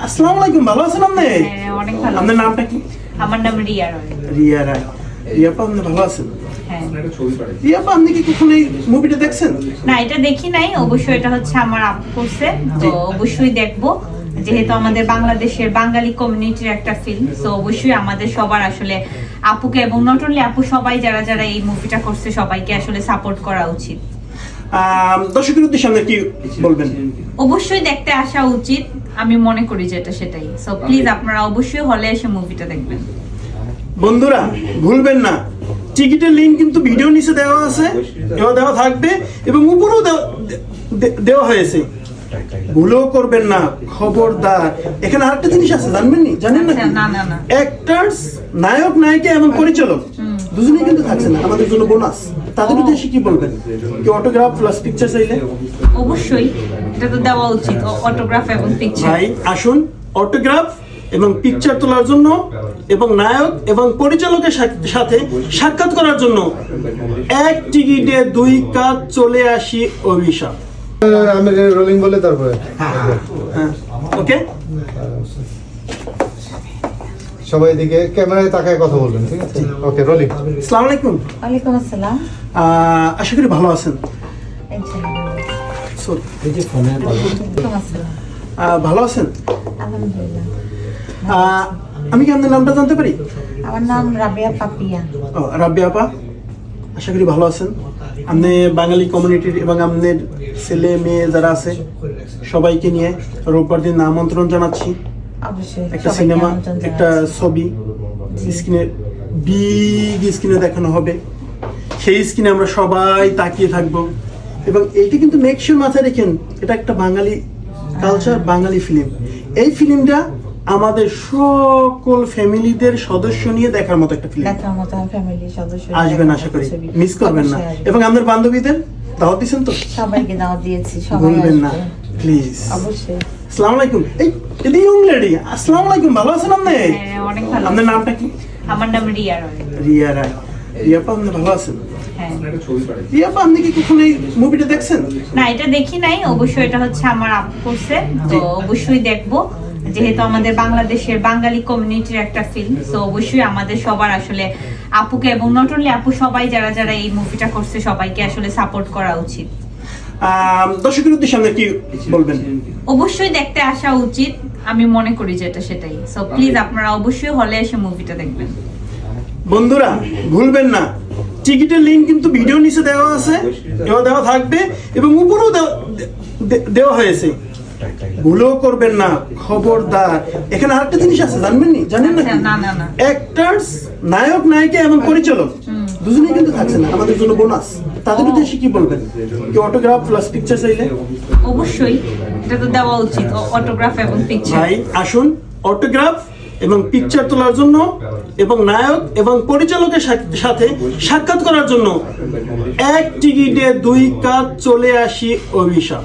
আসসালামু আলাইকুম, ভালো আছেন আপনি? হ্যাঁ, অনেক ভালো। আপনার নামটা কি? আমার নাম রিয়া রয়। রিয়া রায়। রিয়া আপা, আপনি ভালো আছেন? হ্যাঁ। রিয়া আপা, আপনি কি কখনো এই মুভিটা দেখছেন? না, এটা দেখি নাই। অবশ্যই এটা হচ্ছে আমার আপু করছে, তো অবশ্যই দেখবো। যেহেতু আমাদের বাংলাদেশের বাঙালি কমিউনিটির একটা ফিল্ম, তো অবশ্যই আমাদের সবার আসলে আপুকে এবং নট অনলি আপু, সবাই যারা যারা এই মুভিটা করছে সবাইকে আসলে সাপোর্ট করা উচিত। দর্শকের উদ্দেশ্যে আপনি কি বলবেন? অবশ্যই দেখতে আসা উচিত, আমি মনে করি যে এটা সেটাই। সো প্লিজ আপনারা অবশ্যই হলে এসে মুভিটা দেখবেন। বন্ধুরা, ভুলবেন না, টিকিটের লিংক কিন্তু ভিডিও নিচে দেওয়া আছে, দেওয়া থাকবে এবং উপরেও দেওয়া হয়েছে। ভুলও করবেন না, খবরদার। এখানে আরেকটা জিনিস আছে, জানেন না? না। অ্যাক্টরস, নায়ক নায়িকা এবং পরিচালক দুজনেই কিন্তু থাকছে না, আমাদের জন্য বোনাস। তাদের উদ্দেশ্যে কি বলবেন? কি অটোগ্রাফ প্লাস পিকচার চাইলে? অবশ্যই এটা তো দেওয়া উচিত, অটোগ্রাফ এবং পিকচার। ভাই আসুন, অটোগ্রাফ এবং পিকচার তোলার জন্য এবং নায়ক এবং পরিচালকের সাথে সাক্ষাৎ করার জন্য এক টিকিটে 2 কাজ চলে আসি অভিশাপ। আমি রোলিং বলে তারপরে ওকে, সবাই এদিকে ক্যামেরায় তাকায় কথা বলবেন, ঠিক আছে? ওকে, রোলিং। আসসালামু আলাইকুম। ওয়ালাইকুম আসসালাম। আশা করি ভালো আছেন। Sorry, ভালো আছেন? আমি কি আপনার নামটা জানতে পারি? আমার নাম রাবিয়া পাপিয়া। ও, রাবিয়া আপা, আশা করি ভালো আছেন। আপনি বাঙালি কমিউনিটির এবং আপনার ছেলে মেয়ে যারা আছে সবাইকে নিয়ে রোববার দিন আমন্ত্রণ জানাচ্ছি। অবশ্যই একটা সিনেমা, একটা ছবি স্ক্রিনে, বিগ স্ক্রিনে দেখানো হবে। সেই স্ক্রিনে আমরা সবাই তাকিয়ে থাকবো এবং এইটা কিন্তু মেকশিওর মাথায় রেখেন, এটা একটা বাঙালি কালচার, বাঙালি ফিল্ম। এই ফিল্মটা আমাদের সকল ফ্যামিলিদের সদস্য নিয়ে দেখার মতো একটা ফিল্ম। দেখার মতো ফ্যামিলি সদস্য আসবেন, আশা করি মিস করবেন না। এবং আপনার বান্ধবীদের দাওয়াত দিয়েছেন তো? সবাইকে দাওয়াত দিয়েছি, সবাই ভুলবেন না আসবে। প্লিজ। অবশ্যই। আসসালামু আলাইকুম। আসসালামু আলাইকুম, ভালো আছেন আপনি? হ্যাঁ, অনেক ভালো। আপনার নামটা কি? আমার নাম রিয়া রয়। রিয়া রায়। রিয়া আপা, আপনি ভালো আছেন? হ্যাঁ। রিয়া আপা, আপনি কি কখনো এই মুভিটা দেখছেন? না, এটা দেখি নাই। অবশ্যই এটা হচ্ছে আমার আপু করছে, তো অবশ্যই দেখবো। যেহেতু আমাদের বাংলাদেশের বাঙালি কমিউনিটির একটা ফিল্ম, তো অবশ্যই আমাদের সবার আসলে আপুকে এবং নট অনলি আপু, সবাই যারা যারা এই মুভিটা করছে সবাইকে আসলে সাপোর্ট করা উচিত। দর্শকের উদ্দেশ্যে আপনি কি বলবেন? অবশ্যই দেখতে আসা উচিত, আমি মনে করি যে এটা সেটাই। সো প্লিজ আপনারা অবশ্যই হলে এসে মুভিটা দেখবেন। বন্ধুরা, ভুলবেন না, টিকিটের লিংক কিন্তু ভিডিও নিচে দেওয়া আছে, দেওয়া থাকবে এবং উপরেও দেওয়া হয়েছে। ভুলও করবেন না, খবরদার। এখানে আরেকটা জিনিস আছে, জানেন না? অ্যাক্টরস, নায়ক নায়িকা এবং পরিচালক দুজনেই কিন্তু থাকছে না, আমাদের জন্য বোনাস। তাদের উদ্দেশ্যে কি বলবেন? কি অটোগ্রাফ প্লাস পিকচার চাইলে? অবশ্যই এটা তো দেওয়া উচিত, অটোগ্রাফ এবং পিকচার। ভাই আসুন, অটোগ্রাফ এবং পিকচার তোলার জন্য এবং নায়ক এবং পরিচালকের সাথে সাক্ষাৎ করার জন্য এক টিকিটে 2 কাজ চলে আসি অভিশাপ।